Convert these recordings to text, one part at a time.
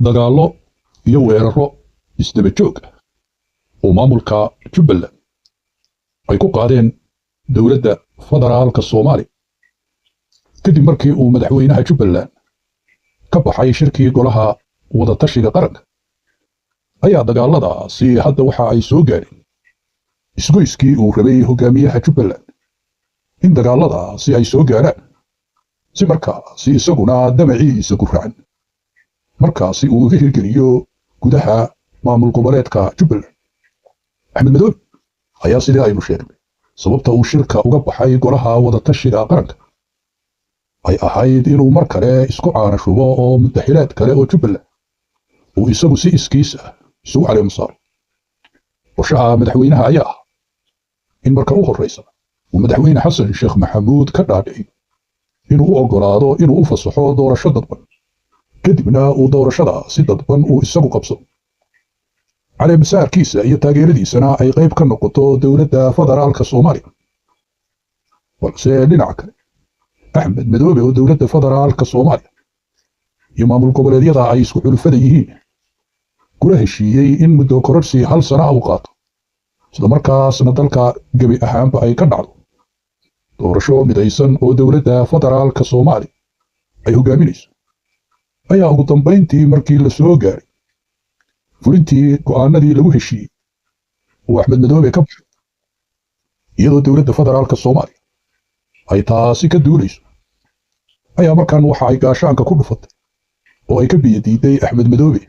dagaallo iyo weeraro isdaba joog ah oo maamulka Jubbaland ay ku qaadeen dowladda federaalka Soomaaliya kadib markii uu madaxweynaha Jubbaland ka baxay shirkii golaha wadatashiga qaranka ayaa dagaalladaasi hadda waxa ay soo gaareen isgoyskii uu rabay hogaamiyaha Jubbaland in dagaalladaasi ay soo gaaraan si markaasi isaguna damaciisa ku raacan markaasi uu ka hirgeliyo gudaha maamul goboleedka Jubbaland. Axmed Madoobe ayaa sidii aynu sheegnay sababta uu shirka uga baxay golaha wadatashiga qaranka ay ahayd inuu mar kale isku caanashubo oo mutaxilaad kale oo Jubbaland uu isagu si iskiis ah isugu caleemo saaro. Qorshaha madaxweynaha ayaa ah in marka u horreysa uu madaxweyne Xasan Sheekh Maxamuud ka dhaadhiciyo inuu u oggolaado inuu u fasaxo doorasho dadban kadibna uu doorashada si dadban uu isagu qabsado caleemasaarkiisa iyo taageeradiisana ay qayb ka noqoto dowladda federaalka Soomaaliya. balse dhinaca kale Axmed Madoobe oo dowladda federaalka Soomaaliya iyo maamul goboleedyada ay isku xulufada yihiin kula heshiiyey in muddo kororsi hal sano uu qaato isla markaasna dalka gebi ahaanba ay ka dhacdo doorasho midaysan oo dowladda federaalka Soomaaliya ay hogaaminayso ayaa ugu dambeyntii markii la soo gaaray fulintii go'aanadii lagu heshiiyey uu Axmed Madoobe ka baxay iyadoo dowladda federaalka Soomaaliya ay taasi ka duulayso ayaa markan waxa ay gaashaanka ku dhufatay oo ay ka biyo diiday Axmed Madoobe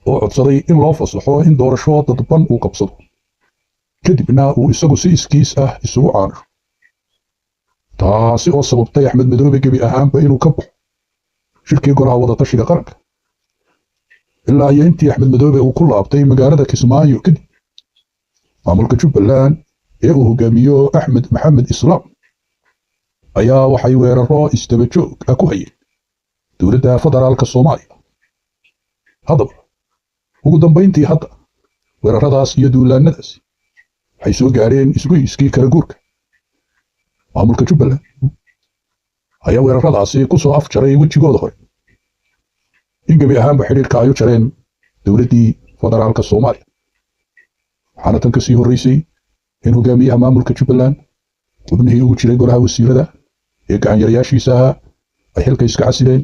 oo codsaday in loo fasaxo in doorasho dadban uu qabsado kadibna uu isagu si iskiis ah isugu caanasho taasi oo sababtay Axmed Madoobe gebi ahaanba inuu ka baxo shirkii golaha wadatashiga qaranka ilaa iyo intii Axmed Madoobe uu ku laabtay magaalada Kismaayo kadib maamulka Jubbaland ee uu hogaamiyo Axmed Maxamed Islaam ayaa waxay weeraro isdaba joog ah ku hayeen dowladda federaalka Soomaaliya. haddaba ugu dambeyntii hadda weeraradaas iyo duulaannadaasi waxay soo gaareen isgoyskii kala guurka maamulka Jubbaland ayaa weeraradaasi ku soo afjaray wejigooda hore in gebi ahaanba xiriirka ay u jareen dowladdii federaalka Soomaaliya waxaana tan kasii horreysay in hogaamiyaha maamulka Jubbaland xubnihii ugu jiray golaha wasiirada ee gacanyarayaashiisa ahaa ay xilka iska casileen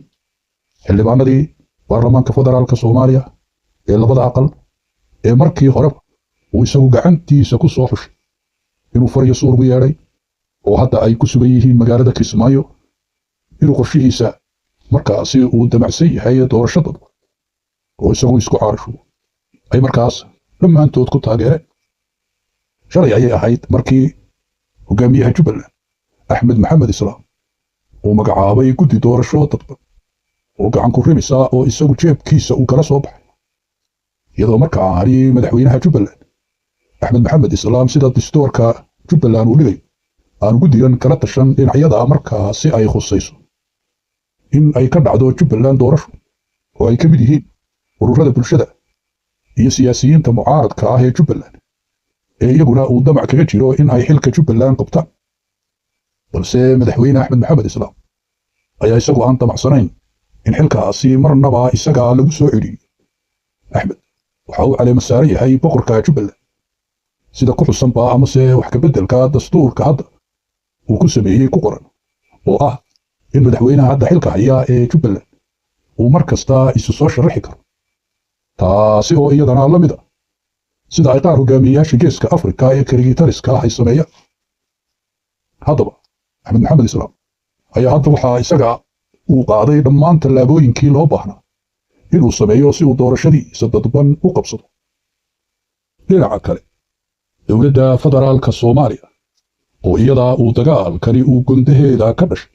xildhibaanadii baarlamaanka federaalka Soomaaliya ee labada aqal ee markii horeba uu isagu gacantiisa ku soo xushay inuu fariyo suur ugu yeedhay oo hadda ay ku sugan yihiin magaalada Kismaayo inuu qorshihiisa markaasi uu damacsan yahay doorasho dadban oo isagu isku caarasho ay markaas dhammaantood ku taageereen. shalay ayay ahayd markii hogaamiyaha Jubbaland Axmed Maxamed Islaam uu magacaabay guddi doorasho dadban oo gacan ku rimisa oo isagu jeebkiisa uu kala soo baxay iyadoo markaa aani madaxweynaha Jubbaland Axmed Maxamed Islaam sida dastuurka Jubbaland uu dhigay aan guddigan kala tashan dhinacyada markaasi ay khusayso in ay ka dhacdo Jubbaland doorasho oo ay ka mid yihiin ururada bulshada iyo siyaasiyiinta mucaaradka ah ee Jubbaland ee iyaguna uu damac kaga jiro in ay xilka Jubbaland qabtaan. balse madaxweyne Axmed Maxamed Islaam ayaa isagu aan damacsanayn in xilkaasi marnaba isaga lagu soo celiyo. Axmed waxa uu caleema saaran yahay boqorka Jubbaland sida ku xusanba amase wax ka beddelka dastuurka hadda uu ku sameeyey ku qoran oo ah in madaxweynaha hadda xilka haya ee Jubbaland uu mar kasta isu soo sharaxi karo taasi oo iyadana la mid ah sida ay qaar hogaamiyayaasha geeska Afrika ee kaligitariska ay sameeyaan. haddaba Axmed Maxamed Islaam ayaa hadda waxaa isaga uu qaaday dhammaan tallaabooyinkii loo baahnaa inuu sameeyo si uu doorashadiisa dadban u qabsado. dhinaca kale dowladda federaalka Soomaaliya oo iyada uu dagaalkani uu gundaheeda ka dhashay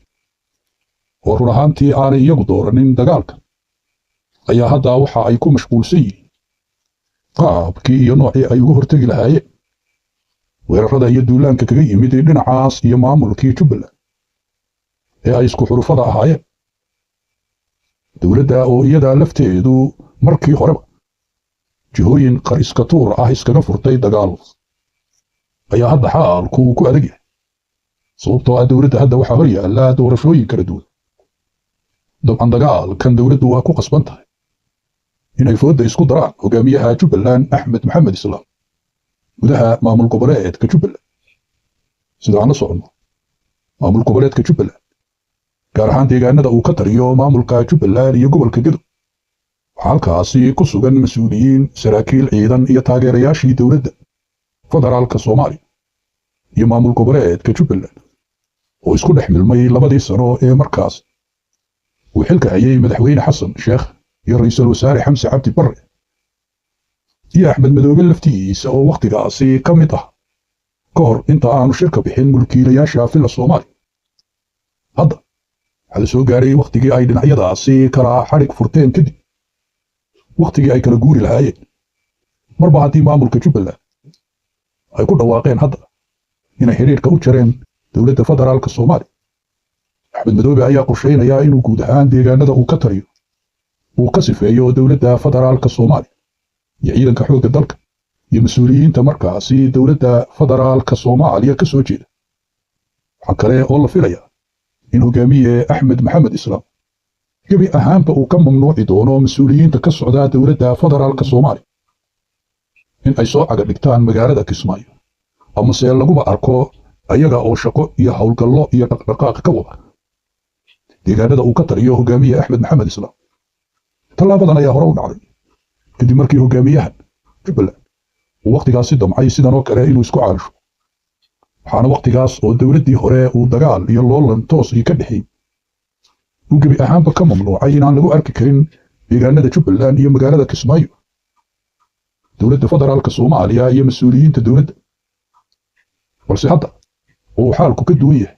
oo run ahaantii aanay iyagu dooranin dagaalkan ayaa hadda waxa ay ku mashquulsan yihiin qaabkii iyo noocii ay uga hortegi lahaayeen weerarada iyo duulaanka kaga yimid dhinacaas iyo maamulkii Jubbaland ee ay isku xulufada ahaayeen. dowladda oo iyada lafteedu markii horeba jihooyin qariska tuur ah iskaga furtay dagaal ayaa hadda xaalku ku adag yahay sababtoo ah dowladda hadda waxaa hor yaalla doorashooyin kala duwan. dabcan dagaalkan dowladdu waa ku qasban tahay inay fooda isku daraan hogaamiyaha Jubbaland Axmed Maxamed Islaam gudaha maamul goboleedka Jubbaland. sida aan la socono maamul goboleedka Jubbaland gaar ahaan deegaanada uu ka tariyo maamulka Jubbaland iyo gobolka Gedo waxaa halkaasi ku sugan mas'uuliyiin, saraakiil ciidan iyo taageerayaashii dowladda federaalka Soomaaliya iyo maamul goboleedka Jubbaland oo isku dhex milmay labadii sano ee markaas uu xilka hayay madaxweyne Xasan Sheekh iyo ra'iisul wasaare Xamse Cabdi Barre iyo Axmed Madoobe laftiisa oo waqtigaasi ka mid ah ka hor inta aanu shirka bixin mulkiilayaasha filla Soomaaliya. hadda waxaa la soo gaaray waqtigii ay dhinacyadaasi kala xadhig furteen kadib waqtigii ay kala guuri lahaayeen. marba haddii maamulka Jubbaland ay ku dhawaaqeen hadda inay xiriirka u jareen dowladda federaalka Soomaaliya, Axmed Madoobe ayaa qorsheynaya inuu guud ahaan deegaanada uu ka tariyo uu ka sifeeyo dowladda federaalka Soomaaliya iyo ciidanka xoogga dalka iyo mas'uuliyiinta markaasi dowladda federaalka Soomaaliya ka soo jeeda. waxaa kale oo la filayaa in hogaamiye Axmed Maxamed Islaam gebi ahaanba uu ka mamnuuci doono mas'uuliyiinta ka socda dowladda federaalka Soomaaliya in ay soo caga dhigtaan magaalada Kismaayo amase laguba arko ayaga oo shaqo iyo howlgallo iyo dhaqdhaqaaq ka wada deegaanada uu ka tariyo hogaamiye Axmed Maxamed Islaam. tallaabadan ayaa hore u dhacday kadib markii hogaamiyahan Jubbaland uu waqtigaasi damcay sidan oo kale inuu isku caalasho, waxaana waqtigaas oo dowladdii hore uu dagaal iyo loolan toosii ka dhexeeyey uu gebi ahaanba ka mamnuucay inaan lagu arki karin deegaanada Jubbaland iyo magaalada Kismaayo dowladda federaalka Soomaaliya iyo mas'uuliyiinta dowladda. balse hadda uu xaalku ka duwan yahay,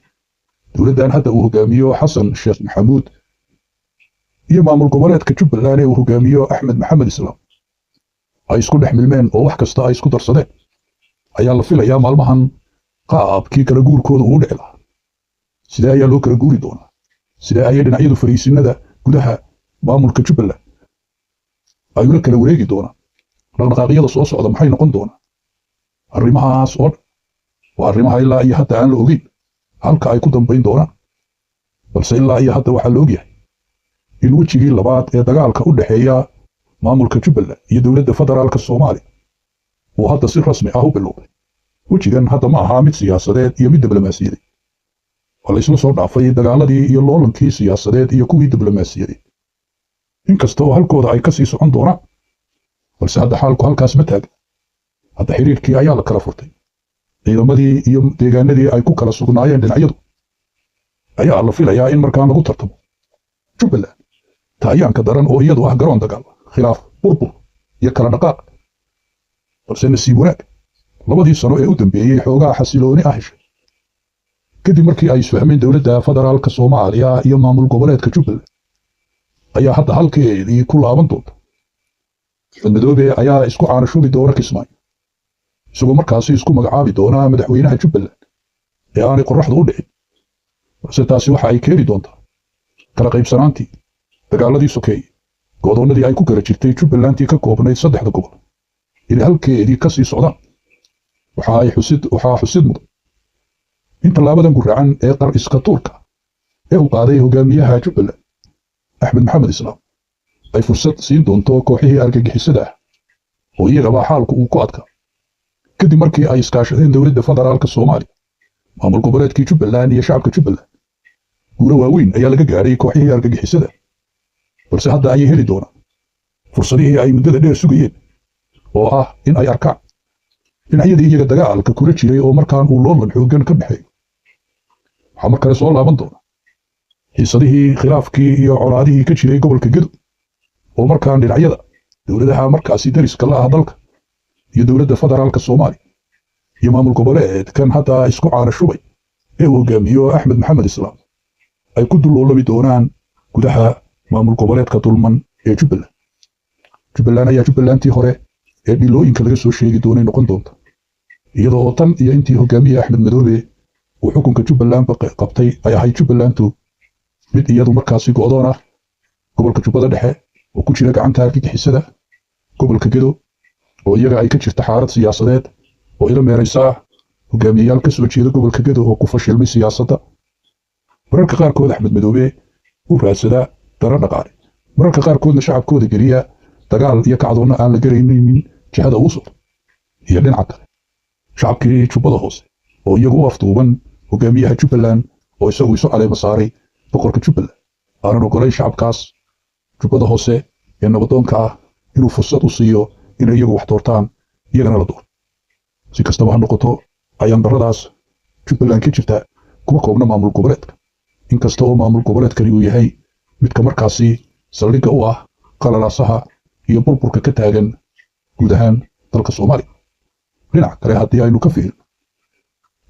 dowladdan hadda uu hogaamiyo Xasan Sheekh Maxamuud iyo maamul goboleedka Jubbaland ee uu hogaamiyo Axmed Maxamed Islaam ay isku dhex milmeen oo wax kasta ay isku darsadeen. ayaa la filayaa maalmahan qaabkii kala guurkooda uu dhici lahaa. sidee ayaa loo kala guuri doonaa? sidee ayay dhinacyadu fariisinada gudaha maamulka Jubbaland ay ula kala wareegi doonaan? dhaqdhaqaaqyada soo socda maxay noqon doonaa? arrimahaas oo dhan waa arrimaha ilaa iyo hadda aan la ogeyn halka ay ku dambayn doonaan. balse ilaa iyo hadda waxaa la ogyahay in wejigii labaad ee dagaalka u dhexeeya maamulka Jubbaland iyo dowladda federaalka Soomaaliya uu hadda si rasmi ah u bilowday. wejigan hadda ma aha mid siyaasadeed iyo mid diblomaasiyadeed. waa la isla soo dhaafay dagaaladii iyo loolankii siyaasadeed iyo kuwii diblomaasiyadeed, inkasta oo halkooda ay ka sii socon doonaan. balse hadda xaalku halkaas ma taagan. hadda xiriirkii ayaa la kala furtay. ciidamadii iyo deegaanadii ay ku kala sugnaayeen dhinacyadu ayaa la filayaa in markaan lagu tartamo. Jubbaland taayaanka daran oo iyadu ah garoon dagaal, khilaaf, burbur iyo kala dhaqaaq. balse nasiib wanaag labadii sano ee u dambeeyey xoogaa xasilooni ah heshay kadib markii ay isfahmeen dowladda federaalka Soomaaliya iyo maamul goboleedka Jubbaland ayaa hadda halkeedii ku laaban doonta. Axmed Madoobe ayaa isku caanashubi doona Kismaayo isagoo markaasi isku magacaabi doona madaxweynaha Jubbaland ee aanay qorraxdu u dhicin. balse taasi waxa ay keeni doontaa kala qaybsanaantii, dagaaladii sokeeye, go'doonnadii ay ku kala jirtay Jubbalandtii ka koobnayd 3 gobol inay halkeedii ka sii socdaan. waxaa xusid mudan in tallaabadan gurracan ee qar iska tuurka ee uu qaaday hogaamiyaha Jubbaland Axmed Maxamed Islaam ay fursad siin doonto kooxihii argagixisada ah oo iyagaba xaalku uu ku adkaa kadib markii ay iskaashadeen dowladda federaalka Soomaaliya, maamul goboleedkii Jubbaland iyo shacabka Jubbaland. guulo waaweyn ayaa laga gaaray kooxihii argagixisada, balse hadda ayay heli doonaan fursadihii ay muddada dheer sugayeen oo ah in ay arkaan dhinacyadii iyaga dagaalka kula jiray oo markaan uu loolan xooggan ka dhexeeyo. waxaa mar kale soo laaban doona xiisadihii, khilaafkii iyo colaadihii ka jiray gobolka Gedo oo markaan dhinacyada dowladaha markaasi dariska la ah dalka iyo dowladda federaalka Soomaaliya iyo maamul goboleedkan hadda isku caanashubay ee uu hogaamiyo Axmed Maxamed Islaam ay ku dulloolami doonaan gudaha maamul goboleedka dulman ee Jubbaland. Jubbaland ayaa Jubbalandtii hore ee dhilooyinka laga soo sheegi doonay noqon doonta, iyadoo oo tan iyo intii hogaamiye Axmed Madoobe uu xukunka Jubbaland qabtay ay ahayd Jubbalandu mid iyadu markaasi go'doon ah. gobolka Jubbada Dhexe oo ku jira gacanta argagixisada, gobolka Gedo oo iyaga ay ka jirta xaalad siyaasadeed oo ila meeraysa hogaamiyayaal ka soo jeeda gobolka Gedo oo ku fashilmay siyaasadda. mararka qaarkood Axmed Madoobe uu raadsadaa dara dhaqaale, mararka qaarkoodna shacabkooda geliya dagaal iyo kacdoonna aan la garaynin jihada ugu socdo iyo dhinaca kale shacabkii jubbada hoose oo iyagu u afduuban hogaamiyaha jubbaland oo isagu isu caleema saaray boqorka jubbaland aanan ogolayn shacabkaas jubbada hoose ee nabadoonka ah inuu fursad u siiyo inay iyagu wax doortaan iyagana la doorto si kastaba ha noqoto ayaan darradaas jubbaland ka jirta kuma koobna maamul goboleedka inkasta oo maamul goboleedkani uu yahay midka markaasi saldhigga u ah qalalaasaha iyo burburka ka taagan guud ahaan dalka soomaaliya dhinaca kale haddii aynu ka fiirino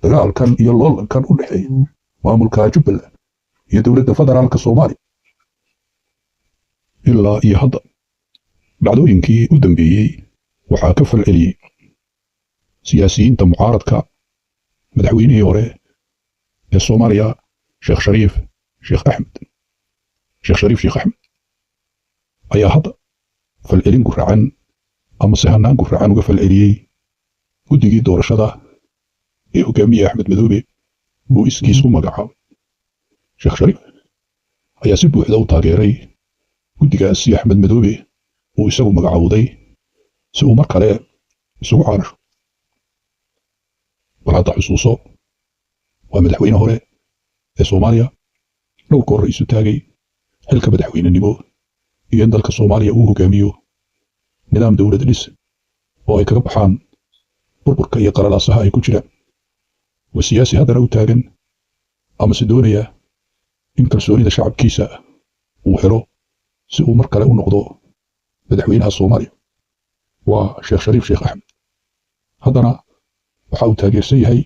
dagaalkan iyo loolankan u dhexeeya maamulka jubbaland iyo dowladda federaalka soomaaliya ilaa iyo hadda dhacdooyinkii u dambeeyey waxaa ka falceliyey siyaasiyiinta mucaaradka madaxweynihii hore ee soomaaliya sheekh shariif sheekh axmed ayaa hadda falcelin guracan ama se hanaan guracan uga falceliyey guddigii doorashada ee hogaamiye axmed madoobe uu iskiis u magacaabay sheekh shariif ayaa si buuxda u taageeray guddigaasi axmed madoobe uu isagu magacowday si uu mar kale isugu caarasho bal hadda xusuuso waa madaxweyne hore ee soomaaliya dhowrka hore isu taagay xilka madaxweynenimo iyo in dalka soomaaliya uu hogaamiyo nidaam dowlad dhis oo ay kaga baxaan burburka iyo qalalaasaha ay ku jiraan waa siyaasi haddana u taagan ama se doonaya in kalsoonida shacabkiisa uu helo si uu mar kale u noqdo madaxweynaha soomaaliya waa sheekh shariif sheekh axmed haddana waxa uu taageersan yahay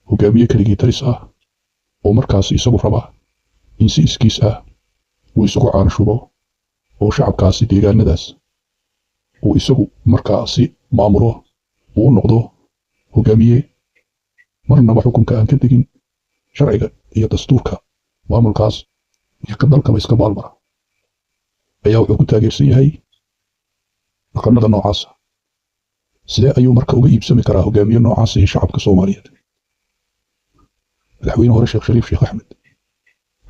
hogaamiye keligii talis ah oo markaasi isagu raba in si iskiis ah uu isugu caanashubo oo shacabkaasi deegaanadaas uu isagu markaasi maamulo uu u noqdo hogaamiye marnaba xukunka aan ka tegin sharciga iyo dastuurka maamulkaas iyo ka dalkaba iska baalmara ayaa wuxuu ku taageersan yahay dhaqannada noocaasa sidee ayuu marka uga iibsami karaa hogaamiye noocaas iyo shacabka soomaaliyeed madaxweyne hore sheekh shariif sheekh axmed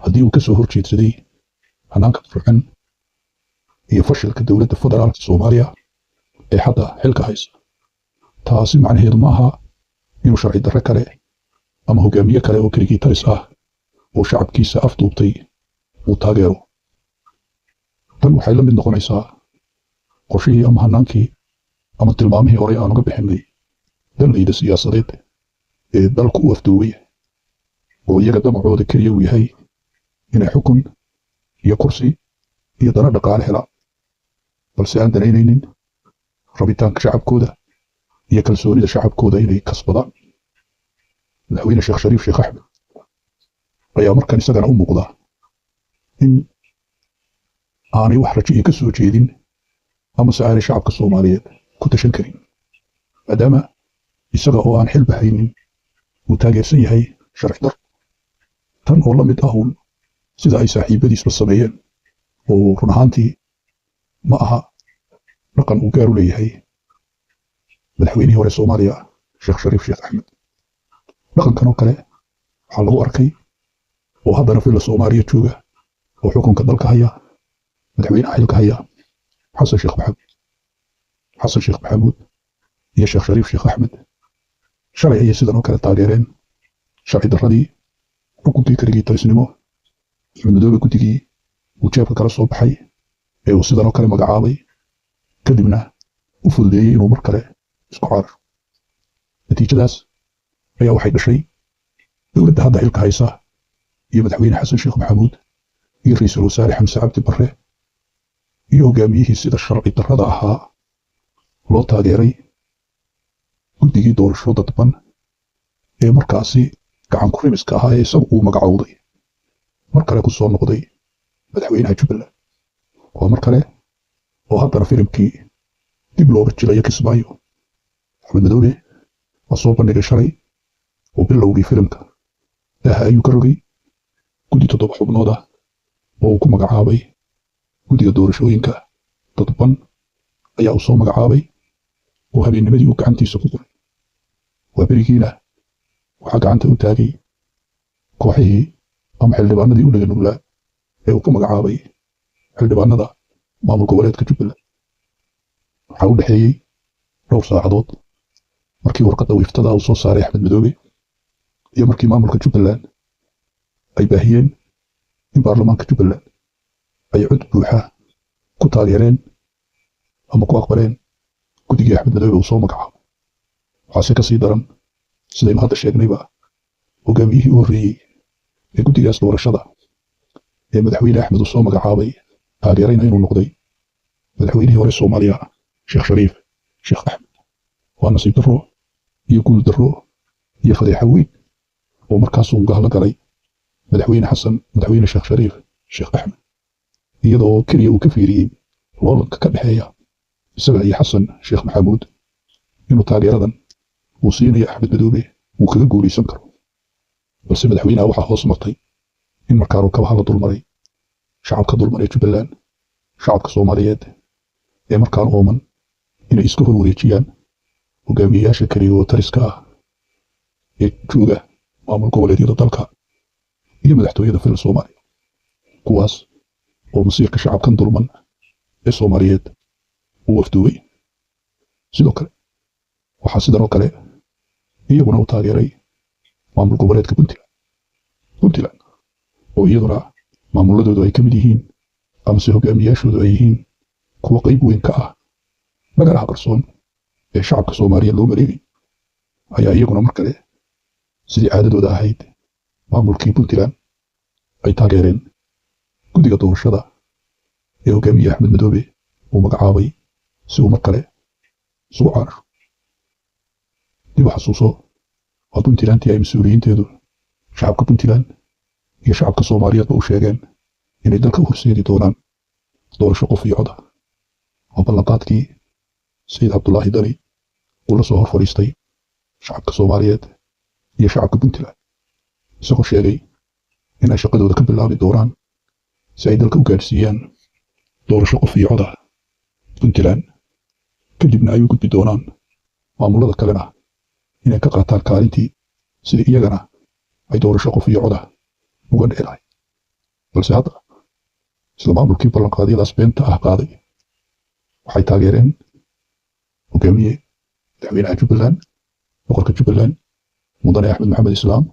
haddii uu ka soo horjeedsaday hanaanka furcan iyo fashilka dowladda federaalka soomaaliya ee hadda xilka haysa taasi macnaheedu ma aha inuu sharci darre kale ama hogaamiye kale oo keligii talis ah oo shacabkiisa afduubtay uu taageero tan waxay la mid noqonaysaa qorshihii ama hanaankii ama tilmaamihii hore aan uga bixinay danlayda siyaasadeed ee dalku u afduubay oo iyaga damacooda keliya uu yahay inay xukun iyo kursi iyo dana dhaqaale helaan balse aan danaynaynin rabitaanka shacabkooda iyo kalsoonida shacabkooda inay kasbadaan madaxweyne sheekh shariif sheekh axmed ayaa markan isagana u muuqda in aanay wax rajo iyo ka soo jeedin ama se aanay shacabka soomaaliyeed ku tashan karin maadaama isaga oo aan xilba haynin uu taageersan yahay sharci dar tan oo la mid ah uun sida ay saaxiibadiisba sameeyeen oo run ahaantii ma aha dhaqan uu gaar u leeyahay madaxweynihii hore soomaaliya sheekh shariif sheekh axmed dhaqankan oo kale waxaa lagu arkay oo haddana filla soomaaliya jooga oo xukunka dalka haya madaxweynaha xilka haya xasan sheekh maxamuud iyo sheekh shariif sheekh axmed shalay ayay sidan oo kale taageereen sharci darradii xukunkii keligii talisnimo axmed madoobe guddigii uu jeebka kala soo baxay ee uu sidan oo kale magacaabay kadibna u fududeeyey inuu mar kale isku caarasho natiijadaas ayaa waxay dhashay dowladda hadda xilka haysa iyo madaxweyne xasan sheekh maxamuud iyo ra'iisul wasaare xamse cabdi barre iyo hogaamiyihii sida sharci darrada ahaa loo taageeray guddigii doorasho dadban ee markaasi gacan ku rimiska ahaa ee isagu uu magacowday mar kale ku soo noqday madaxweynaha jubbaland waa mar kale oo haddana filimkii dib looga jilayo kismaayo axmed madoobe waa soo bandhigay shalay oo bilowgii filimka daaha ayuu ka rogay guddi 7 xubnood ah oo uu ku magacaabay guddiga doorashooyinka dadban ayaa uu soo magacaabay oo habeennimadii uu gacantiisa ku qoray waa berigiina waxaa gacanta u taagay kooxihii ama xildhibaanadii u dhaga nuglaa ee uu ku magacaabay xildhibaanada maamul goboleedka jubbaland waxaa u dhexeeyey dhowr saacadood markii warqadda wiiftada uu soo saaray Axmed Madoobe iyo markii maamulka Jubbaland ay baahiyeen in baarlamaanka Jubbaland ay cod buuxa ku taageereen ama ku aqbaleen guddigii Axmed Madoobe uu soo magacaabo. waxaase ka sii daran sidaynu hadda sheegnayba hogaamiyihii u horreeyey ee guddigaas doorashada ee madaxweyne Axmed uu soo magacaabay taageerayna inuu noqday madaxweynihii hore Soomaaliya Sheekh Shariif Sheekh Axmed. waa nasiib darro iyo guul darro iyo fadeexa weyn oo markaas uu gahla galay madaxweyne Sheekh Shariif Sheekh Axmed iyadoo keliya uu ka fiiriyey loolanka ka dhexeeya isaga iyo Xasan Sheekh Maxamuud inuu taageeradan uu siinayo Axmed Madoobe uu kaga guulaysan karo. balse madaxweynaha waxaa hoos martay in markaa kabaha la dulmaray shacabka dulmaray Jubbaland, shacabka Soomaaliyeed ee markaan ooman inay iska hor wareejiyaan hogaamiyayaasha kaliya oo tariska ah ee jooga maamul goboleedyada dalka iyo madaxtooyada federaalka Soomaaliya, kuwaas oo masiirka shacabkan dulman ee Soomaaliyeed uu afduubay. sidoo kale waxaa sidan oo kale iyaguna u taageeray maamul goboleedka Puntland oo iyaduna maamuladoodu ay ka mid yihiin amase hogaamiyaashoodu ay yihiin kuwa qayb weyn ka ah magaalada qarsoon ee shacabka Soomaaliyeed loo maleegay. ayaa iyaguna mar kale sidii caadadooda ahayd maamulkii Puntland ay taageereen guddiga doorashada ee hogaamiye Axmed Madoobe uu magacaabay si uu mar kale isugu caanasho. dib u xasuuso waa Puntlandtii ay mas-uuliyiinteedu shacabka Puntland iyo shacabka Soomaaliyeedba u sheegeen inay dalka u horseedi doonaan doorasho qof iyo cod ah. waa ballanqaadkii Sayid Cabdulaahi Dani uu la soo hor fadhiistay shacabka Soomaaliyeed iyo shacabka Puntland isagoo sheegay in ay shaqadooda ka bilaabi doonaan si ay dalka u gaadhsiiyaan doorasho qof iyo cod ah Puntland, kadibna ay u gudbi doonaan maamulada kalena inay ka qaataan kaalintii sidii iyagana ay doorasho qof iyo cod ah uga dhici lahayd. balse hadda isla maamulkii ballanqaadyadaas beenta ah qaaday waxay taageereen hogaamiye madaxweynaha Jubbaland, boqorka Jubbaland mudane Axmed Maxamed Islaam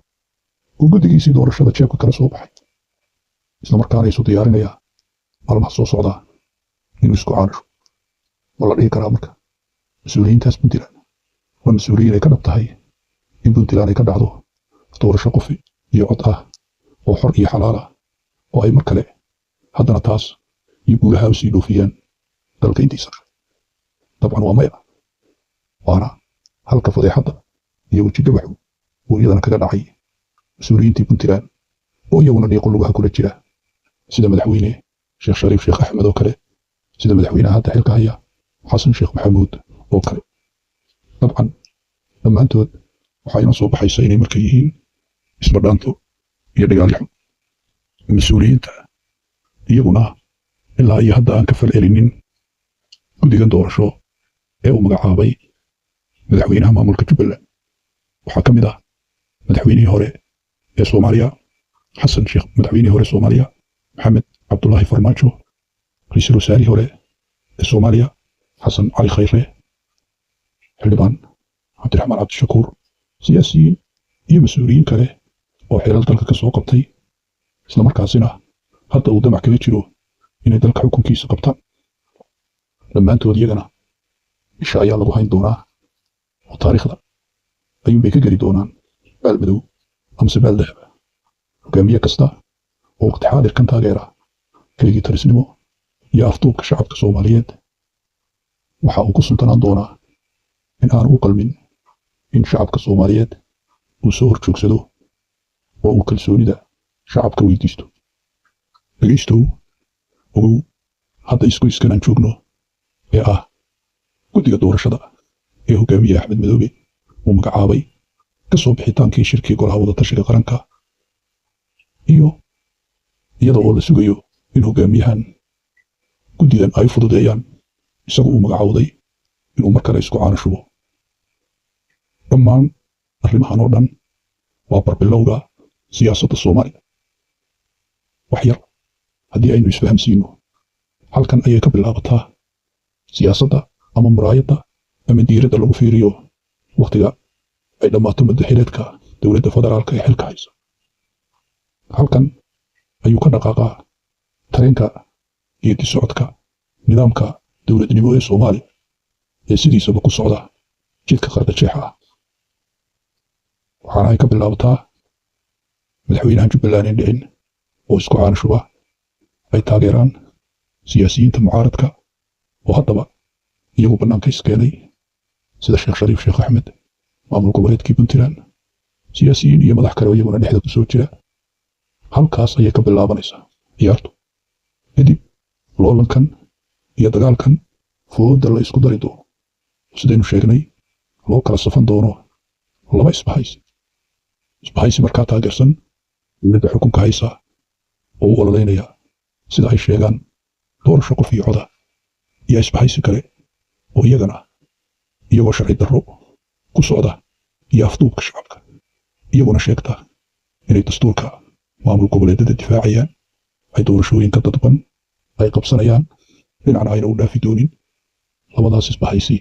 oo guddigiisii doorashada jeebka kala soo baxay, isla markaana isu diyaarinaya maalmaha soo socda inuu isku caanasho. ma la dhihi karaa marka mas-uuliyiintaas Puntland waa mas-uuliyiin ay ka dhab tahay in Puntland ay ka dhacdo doorasho qof iyo cod ah oo xor iyo xalaal ah oo ay mar kale haddana taas iyo guulaha u sii dhoofiyaan dalka intiisa kale? dabcan waa maya, waana halka fadeexadda iyo wejigabaxu uu iyadana kaga dhacay mas-uuliyiintii Puntland oo iyaguna dhiiqo lugaha kula jira sida madaxweyne Sheekh Shariif Sheekh Axmed oo kale, sida madaxweynaha hadda xilka haya Xasan Sheekh Maxamuud oo kale. dabcan dhammaantood waxaa inoo soo baxaysa inay marka yihiin isbadhaanto iyo dhagaalixun. mas-uuliyiinta iyaguna ilaa iyo hadda aan ka falcelinin guddigan doorasho ee uu magacaabay madaxweynaha maamulka Jubbaland waxaa ka mid ah madaxweynihii hore ee Soomaaliya Xasan Sheekh, madaxweynihii hore Soomaaliya Maxamed Cabdulaahi Farmaajo, ra'iisul wasaarihii hore ee Soomaaliya Xasan Cali Khayre, xildhibaan Cabdiraxmaan Cabdishakuur, siyaasiyiin iyo mas-uuliyiin kale oo xeelal dalka ka soo qabtay isla markaasina hadda uu damac kaga jiro inay dalka xukunkiisa qabtaan. dhammaantood iyagana isha ayaa lagu hayn doonaa oo taariikhda ayuunbay ka geli doonaan baal madow amase baal dahab. hogaamiye kasta oo waqti xaadirkan taageera keligii tarisnimo iyo afduubka shacabka Soomaaliyeed waxa uu ku sultanaan doonaa in aan u qalmin in shacabka Soomaaliyeed uu soo horjoogsado oo uu kalsoonida shacabka weydiisto. dhegaystow ogow hadda isgoyskan aan joogno ee ah guddiga doorashada ee hogaamiye Axmed Madoobe uu magacaabay ka soo bixitaankii shirkii golaha wada tashiga qaranka iyo iyada oo la sugayo in hogaamiyahan guddidan ay fududeeyaan isagu uu magacawday inuu mar kale isku caanashubo. dhammaan arrimahan oo dhan waa barbilowga siyaasadda Soomaaliya. wax yar haddii aynu isfahamsiino halkan ayay ka bilaabataa siyaasadda ama muraayadda ama diiradda lagu fiiriyo wakhtiga ay dhammaato madaxileedka dowladda federaalka ee xilka haysa. halkan ayuu ka dhaqaaqaa tareenka geedi socodka nidaamka dowladnimo ee Soomaaliya ee sidiisaba ku socda jidka qardajeexa ah. waxaana ay ka bilaabataa madaxweynaha Jubbaland ee dhicin oo isku caanshuba ay taageeraan siyaasiyiinta mucaaradka oo haddaba iyagu bannaanka iskeenay sida Sheekh Shariif Sheekh Axmed, maamul goboleedkii Puntland, siyaasiyiin iyo madax kale oo iyaguna dhexda ku soo jira. halkaas ayay ka bilaabanaysaa ciyaartu. kadib loolankan iyo dagaalkan fooda la isku dari doono sidaynu sheegnay loo kala safan doono laba isbahaysi markaa taageersan dowladda xukunka haysa oo u ololeynaya sida ay sheegaan doorasho qof iyo coda, iyo isbahaysi kale oo iyagoo sharci darro ku socda iyo afduubka shacabka, iyaguna sheegta inay dastuurka maamul goboleedyada difaacayaan, ay doorashooyinka dadban ay qabsanayaan, dhinacna ayna u dhaafi doonin. labadaas isbahaysi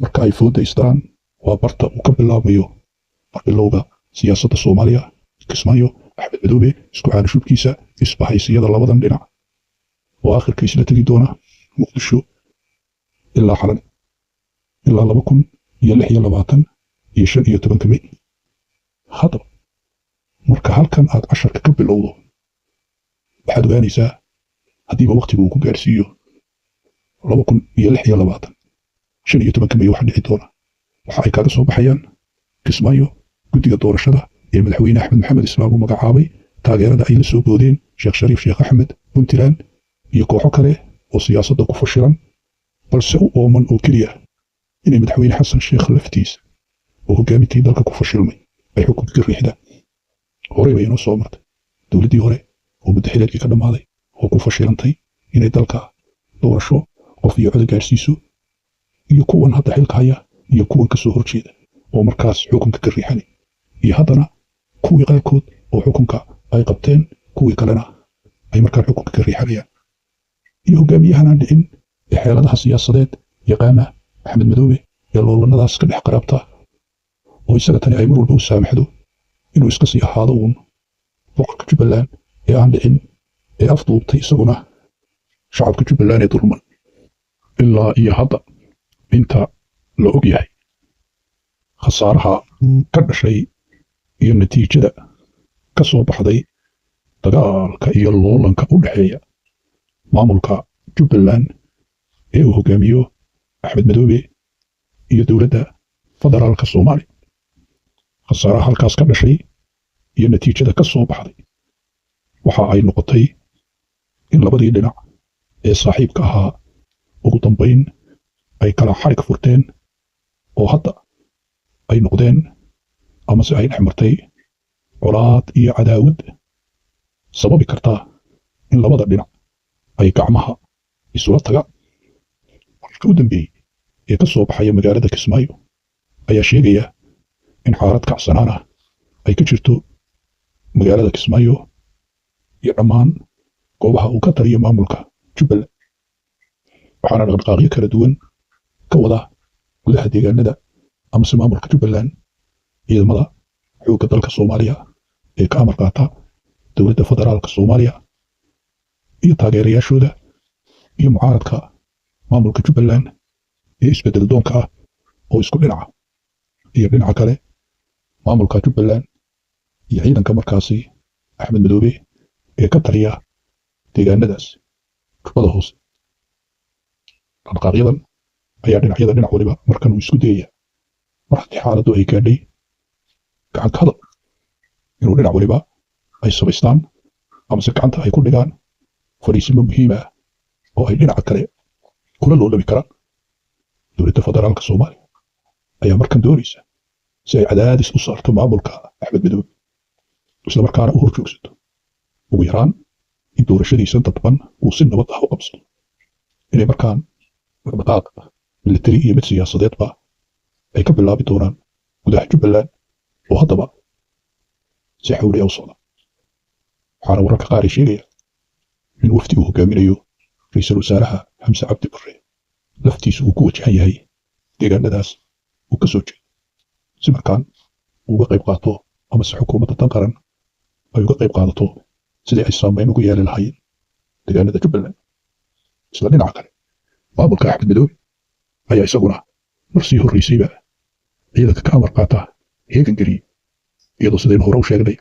marka ay fooda isdaraan waa barta uu ka bilaabayo bilowga siyaasadda Soomaaliya. Kismaayo, Axmed Madoobe isku caanushubkiisa isbahaysiyada labadan dhinac oo aakhirkiisna tegi doona Muqdisho ilaa xalan ilaa 2026 iyo 15 May. haddaba marka halkan aad casharka ka bilowdo waxaad ogaanaysaa haddiiba waqtigu uu ku gaarsiiyo 2026 15 May waxa dhici doona. waxa ay kaga soo baxayaan Kismaayo guddiga doorashada ee madaxweyne Axmed Maxamed Islaam uu magacaabay, taageerada ay la soo boodeen Sheekh Shariif Sheekh Axmed, Puntland iyo kooxo kale oo siyaasadda ku fashilan balse u ooman oo keliya inay madaxweyne Xasan Sheekh laftiisa oo hogaamintii dalka ku fashilmay ay xukunka ka riixdaan. horey bay inoo soo martay dowladdii hore oo madaxileedkii ka dhammaaday oo ku fashilantay inay dalka doorasho qof iyo cod gaarsiiso, iyo kuwan hadda xilka haya iyo kuwan ka soo horjeeda oo markaas xukunka ka riixanay, iyo haddana kuwii qaarkood oo xukunka ay qabteen, kuwii kalena ay markaa xukunka ka riixanayaan. iyo hogaamiyahan dhicin ee xeeladaha siyaasadeed yaqaana Axmed Madoobe ee loolanadaas ka dhex qaraabta oo isaga tani ay mar walba u saamaxdo inuu iska sii ahaado uun boqorka Jubbaland ee aan dhicin ee afduubtay isaguna shacabka Jubbaland ee dulman. ilaa iyo hadda inta la og yahay khasaaraha ka dhashay iyo natiijada ka soo baxday dagaalka iyo loolanka u dhexeeya maamulka Jubbaland ee uu hogaamiyo Axmed Madoobe iyo dowladda federaalka Soomaaliya. khasaaraha halkaas ka dhashay iyo natiijada ka soo baxday waxa ay noqotay in labadii dhinac ee saaxiibka ahaa ugu dambayn ay kala xarig furteen oo hadda ay noqdeen amase ay dhex martay colaad iyo cadaawad sababi karta in labada dhinac ay gacmaha isula tagaan. wararka u dambeeyey ee ka soo baxaya magaalada Kismaayo ayaa sheegaya in xaalad kacsanaan ah ay ka jirto magaalada Kismaayo iyo dhammaan goobaha uu ka taliyo maamulka Jubbaland. waxaana dhaqdhaqaaqyo kala duwan ka wada gudaha deegaanada amase maamulka Jubbaland ciidamada xoogga dalka Soomaaliya ee ka amar qaata dowladda federaalka Soomaaliya iyo taageerayaashooda iyo mucaaradka maamulka Jubbaland ee isbedel doonka ah oo isku dhinaca iyo dhinaca kale maamulka Jubbaland iyo ciidanka markaasi Axmed Madoobe ee ka taliya deegaanadaas Jubbada Hoose. dhaqdhaqaaqyadan ayaa dhinac waliba markan uu isku dayaya mar haddii xaaladdu ay gaadhay gacan ka hadal inuu dhinac waliba ay samaystaan amase gacanta ay ku dhigaan fariisimo muhiim ah oo ay dhinaca kale kula loolami karaan. dowladda federaalka Soomaaliya ayaa markan doonaysa si ay cadaadis u saarto maamulka Axmed Madoobe isla markaana u horjoogsato ugu yaraan in doorashadiisa dadban uu si nabad ah u qabsado, inay markaan dhaqdhaqaaq militari iyo mid siyaasadeedba ay ka bilaabi doonaan gudaha Jubbaland oo haddaba si xawli ah u socda. waxaana wararka qaar ay sheegaya in wafdi uu hogaaminayo ra'iisul wasaaraha Xamse Cabdi Barre laftiisu uu ku wajahan yahay deegaanadaas uu ka soo jeedo si markaan uga qayb qaato ama si xukuumadda dan qaran ay uga qayb qaadato sidii ay saameyn ugu yeeli lahaayeen deegaanada Jubbaland. Isla dhinaca kale maamulka Axmed Madoobe ayaa isaguna marsii horreysayba ciidanka ka amar qaata heegan geliye iyadoo sidaynu hore u sheegnay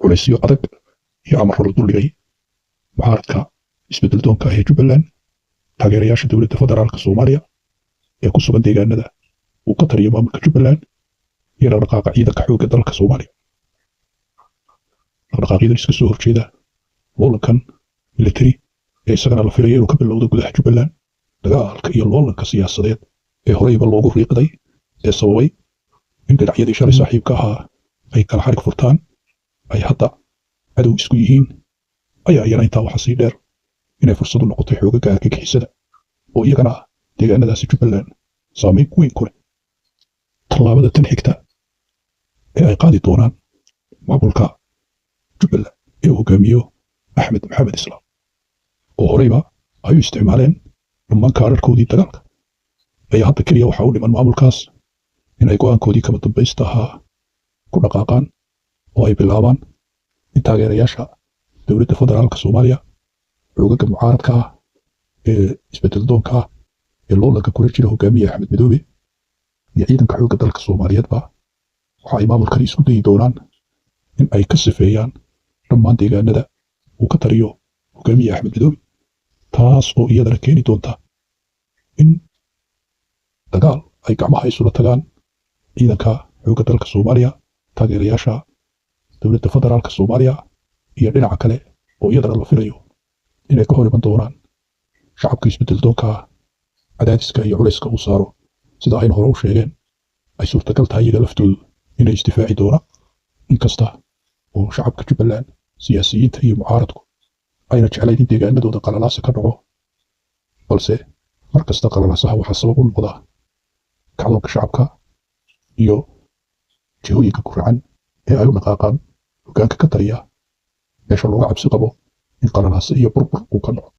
culaysyo adag iyo amar la duldhigay mucaaradka isbedel doonka ah ee Jubbaland taageerayaasha dowladda federaalka Soomaaliya ee ku sugan deegaanada uu ka taliyo maamulka Jubbaland iyo dhaqdhaqaaqa ciidanka xoogga dalka Soomaaliya. dhaqdhaqaaqyadan iska soo horjeeda loolankan military ee isagana la filayo inuu ka bilowdo gudaha Jubbaland dagaalka iyo loolanka siyaasadeed ee horeyba loogu riiqday ee sababay in dhinacyadii shalay saaxiibka ahaa ay kala xarig furtaan ay hadda cadow isku yihiin ayaa iyana intaa waxa sii dheer inay fursad u noqotay xoogagga argagixisada oo iyagana deegaanadaasi Jubbaland saameyn weyn ku leh. tallaabada tan xigta ee ay qaadi doonaan maamulka Jubbaland ee uu hogaamiyo Axmed Maxamed Islaam oo horeyba ay u isticmaaleen dhammaan kaararkoodii dagaalka ayaa hadda keliya waxaa u dhiman maamulkaas inay go'aankoodii kama dambaysta ahaa ku dhaqaaqaan oo ay bilaabaan in taageerayaasha dowladda federaalka Soomaaliya xoogagga mucaaradka ah ee isbedel doonka ah ee loolanka kula jira hogaamiye Axmed Madoobe iyo ciidanka xoogga dalka Soomaaliyeedba waxa ay maamulkani isku dayi doonaan in ay ka sifeeyaan dhammaan deegaanada uu ka taliyo hogaamiye Axmed Madoobe taas oo iyadana keeni doonta in dagaal ay gacmaha isula tagaan ciidanka xoogga dalka Soomaaliya taageerayaasha dowladda federaalka Soomaaliya iyo dhinaca kale oo iyadana la filayo inay ka hor iman doonaan shacabka isbedel doonka cadaadiska iyo culayska uu saaro sida aynu hore u sheegeen ay suurtagal tahay iyaga laftoodu inay isdifaaci doonaan inkasta oo shacabka Jubbaland siyaasiyiinta iyo mucaaradku ayna jeclayn in deegaanadooda qalalaasa ka dhaco balse markasta qalalaasaha waxaa sabab u noqda kacdoonka shacabka iyo jihooyinka ku racan ee ay u dhaqaaqaan hoggaanka ka taliya meesha looga cabsi qabo in qalalaasa iyo burbur uu ka dhaco.